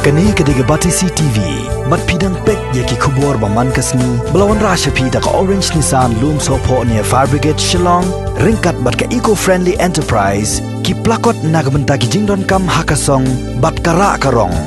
Kani kediga Batisi TV, mat pidang pek yaki kubur baman kasni, belawan rasha pida ka Orange Nissan Loom Sopo near Fire Brigade Shillong, ringkat bat ka eco-friendly enterprise, ki plakot nagbenta ki jingdon kam hakasong, bat kara karong.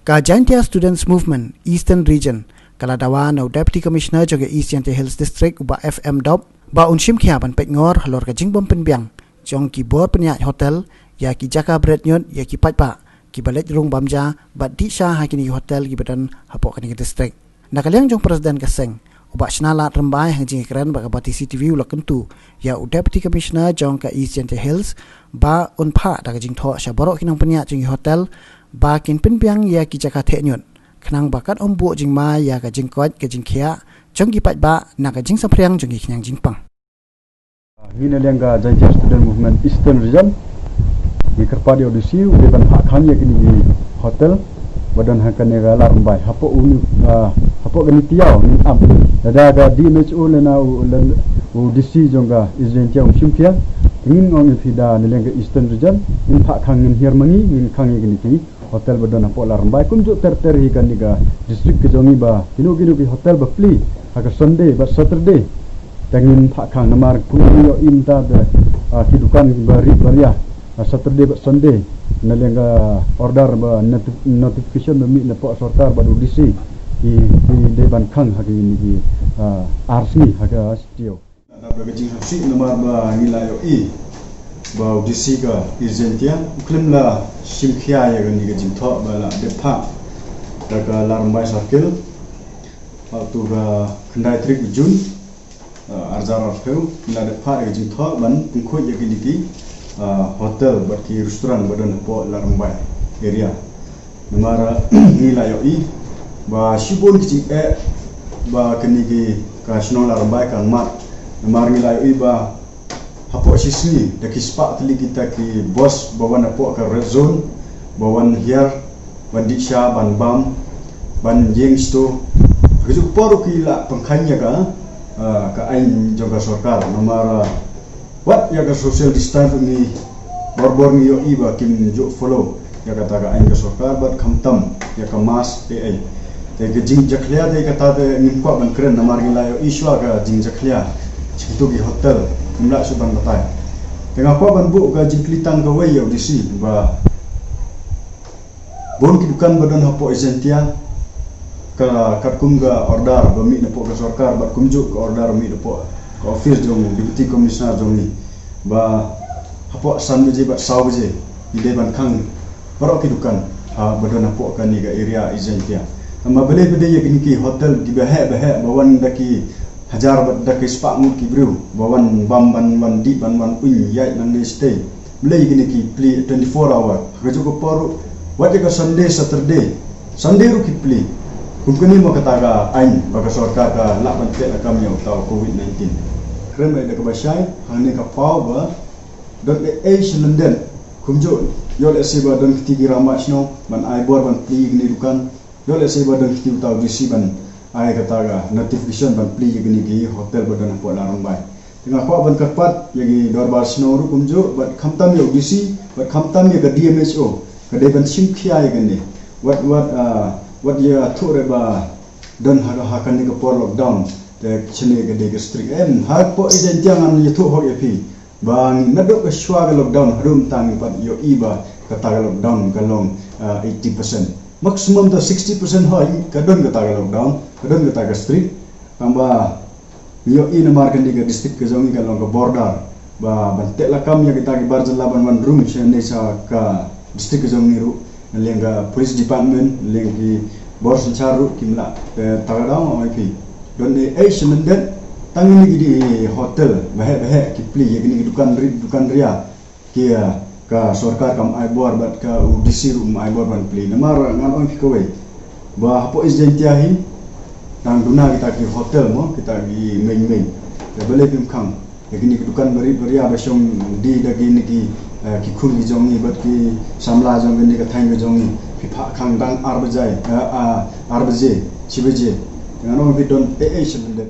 Ka Jaintia Students Movement Eastern Region, kaladawa no Deputy Commissioner joge East Jaintia Hills District uba FM Dop, ba unshim kiaban pek ngor halor ka jingbom penbiang, jong ki bor penyak hotel, ya ki jaka bread nyot, ya ki patpa. Ki balik rung bamja bat di sha hakini hotel ki badan hapok kani district nakaliang jong presiden kaseng ubak shnala rembai hangjing keren ba Batisi TV ulak kentu ya deputy commissioner jong ka East Jaintia Hills ba unpha da jing tho sha borok kinang penya jing hotel ba kin pinpiang ya ki jaka the nyun khnang bakat ombu jing ma ya ka jing kot ka jing khia jong ki pat ba na ka jing sapriang jong ki khnang jing pang ngine lenga Jaintia Student Movement Eastern Region di kerpadi audisi udeban hak kami kini hotel badan hakan negara rambai hapo uni hapo gani tiao ni ab ada DMHO lena audisi jonga Jaintia umshimkia ingin ngong fida nelenga Eastern Region in hak kangin hirmangi in kangi gini ti hotel badan hapo rambai kunjuk ter hikan diga district ke jongi ba kinu ki hotel ba pli hak Sunday ba Saturday tangin hak kang namar puyo imta ki dukan baria Saturday but Sunday nalenga order ba notification ba mi na po sarkar ba DC di deban khang hagi ni di arsni haga stio ada bagajing haksi nomor ba nilayo ba DC ga Jaintia uklim la simkhia ya gani gajing tho ba la depa daga larmbai circle tu ga khandai trik Jun arzar arfeu la depa gajing tho ban pungkho ya gani ki hotel bagi restoran badan po larmbai area namara nila yoi ba shibon ki ba kenigi ka shno larmbai kan mat namar nila yoi ba hapo sisni da kispa tli kita ki bos bawan po ka red zone bawan here bandisha ban bam ban jengsto kejuk poru ki la pengkhanya ka ain joga sarkar namara what ya ka social distance ni borbor ni yo iba kim jo follow ya kata ka aing ka sarkar bat khamtam ya ka mas ai te ke jing jakhlia de kata de nimpa ban kren namar gi layo iswa ka jing jakhlia chitu gi hotel imla suban batai tengah ko ban bu ka jing klitang ka way yo disi ba bon ki dukan badan hapo Jaintia ka katkum ga order ba mi na po ka sarkar bat kumju ka order mi na po office jong deputy commissioner jong ni ba hapo san je ba saw je ide ban khang barok ki dukan badan hapo kan ni ga area Jaintia amma bele bede ye ki hotel ki bahe bawan daki hajar bat daki spa mu ki bru bawan bam ban di ban pun yai nan stay bele ki pli 24 hour gajo ko poru wate ka Sunday ru ki pli kumkani mo kataga ain baga sarkar ka laban te la kam yo taw COVID-19 kremai da ka basai hane ka pau ba don London kumjo yo le se ba don kiti rama sno ban ai bor ban pli gni dukan yo le se ba don kiti taw disi ban ai kataga notification ban pli gni gi hotel ba don po larang bai tengah ko ban katpat yagi dorbar sno ru kumjo ban khamtam yo disi ban khamtam ye ka DMHO ka de ban simkhia ye gni what ya thore ba don hakan ni ka por lockdown te chine ga de district em har po Jaintia ngan ye thu ho ye phi bang nadok ka shwa ga lockdown rum tang pat yo iba ka ta lockdown ka long 80% maximum to 60% hoi ka don ka ta lockdown ka don ka ta district tamba yo ina markan di ga district ka zongi ka long ka border ba bantek la kam ya kita ki barjala ban room chene sa ka district ka zongi ru lenga police department lengi bor sencaru kimla tagadang mai pi don Asian dan tangini di hotel bahe kipli ya gini dukan ria kia ka sarkar kam ai bor bat ka udisi rum ai bor ban pli namar ngan on kikowe ba hapo Jaintia hi tang duna kita ki hotel mo kita gi main ya bele pim khang ya gini dukan ria ba song di dagi ni ki khul gi jongi bat ki samla jong ni ka thang gi jongi pha khang dang arbajai arbaje chibeje ngano bidon Asian dan